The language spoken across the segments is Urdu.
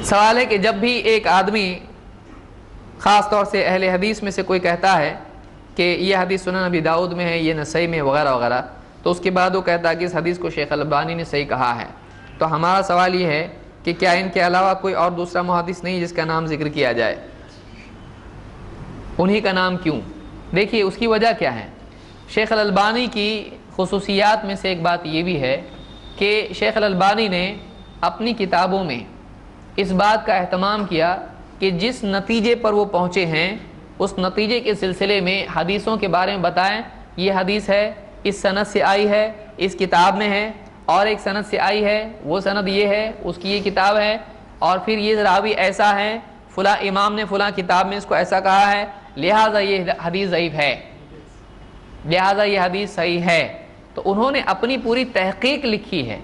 سوال ہے کہ جب بھی ایک آدمی خاص طور سے اہل حدیث میں سے کوئی کہتا ہے کہ یہ حدیث سنن ابی داؤد میں ہے، یہ نسائی میں وغیرہ وغیرہ، تو اس کے بعد وہ کہتا ہے کہ اس حدیث کو شیخ البانی نے صحیح کہا ہے، تو ہمارا سوال یہ ہے کہ کیا ان کے علاوہ کوئی اور دوسرا محدث نہیں جس کا نام ذکر کیا جائے؟ انہی کا نام کیوں؟ دیکھیے اس کی وجہ کیا ہے۔ شیخ الالبانی کی خصوصیات میں سے ایک بات یہ بھی ہے کہ شیخ الالبانی نے اپنی کتابوں میں اس بات کا اہتمام کیا کہ جس نتیجے پر وہ پہنچے ہیں اس نتیجے کے سلسلے میں حدیثوں کے بارے میں بتائیں، یہ حدیث ہے، اس سند سے آئی ہے، اس کتاب میں ہے، اور ایک سند سے آئی ہے، وہ سند یہ ہے، اس کی یہ کتاب ہے، اور پھر یہ راوی ایسا ہے، فلاں امام نے فلاں کتاب میں اس کو ایسا کہا ہے، لہٰذا یہ حدیث ضعیف ہے، لہٰذا یہ حدیث صحیح ہے۔ تو انہوں نے اپنی پوری تحقیق لکھی ہے۔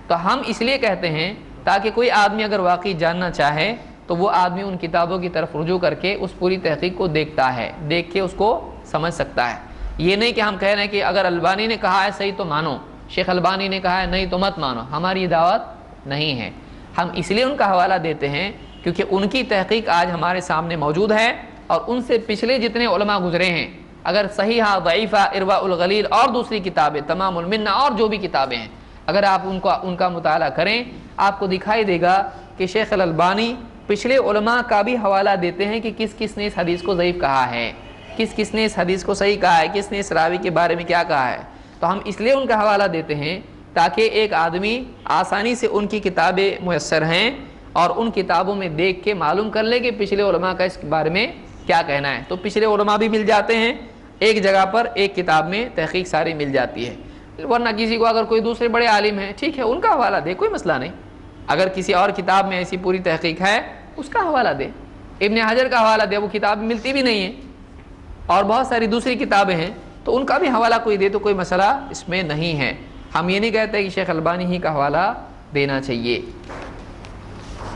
تو ہم اس لیے کہتے ہیں تاکہ کوئی آدمی اگر واقعی جاننا چاہے تو وہ آدمی ان کتابوں کی طرف رجوع کر کے اس پوری تحقیق کو دیکھتا ہے، دیکھ کے اس کو سمجھ سکتا ہے۔ یہ نہیں کہ ہم کہہ رہے ہیں کہ اگر البانی نے کہا ہے صحیح تو مانو، شیخ البانی نے کہا ہے نہیں تو مت مانو، ہماری یہ دعوت نہیں ہے۔ ہم اس لیے ان کا حوالہ دیتے ہیں کیونکہ ان کی تحقیق آج ہمارے سامنے موجود ہے، اور ان سے پچھلے جتنے علماء گزرے ہیں، اگر صحیحہ، ضعیفہ، ارواء الغلیل اور دوسری کتابیں، تمام المنہ اور جو بھی کتابیں ہیں، اگر آپ ان کا مطالعہ کریں آپ کو دکھائی دے گا کہ شیخ الالبانی پچھلے علماء کا بھی حوالہ دیتے ہیں کہ کس کس نے اس حدیث کو ضعیف کہا ہے، کس کس نے اس حدیث کو صحیح کہا ہے، کس نے اس راوی کے بارے میں کیا کہا ہے۔ تو ہم اس لیے ان کا حوالہ دیتے ہیں تاکہ ایک آدمی آسانی سے ان کی کتابیں میسر ہیں اور ان کتابوں میں دیکھ کے معلوم کر لے کہ پچھلے علماء کا اس بارے میں کیا کہنا ہے۔ تو پچھلے علماء بھی مل جاتے ہیں ایک جگہ پر، ایک کتاب میں تحقیق ساری مل جاتی ہے۔ ورنہ کسی کو اگر کوئی دوسرے بڑے عالم ہیں، ٹھیک ہے، ان کا حوالہ دے، کوئی مسئلہ نہیں۔ اگر کسی اور کتاب میں ایسی پوری تحقیق ہے اس کا حوالہ دے، ابن حجر کا حوالہ دے، وہ کتاب ملتی بھی نہیں ہے، اور بہت ساری دوسری کتابیں ہیں تو ان کا بھی حوالہ کوئی دے تو کوئی مسئلہ اس میں نہیں ہے۔ ہم یہ نہیں کہتے کہ شیخ البانی ہی کا حوالہ دینا چاہیے۔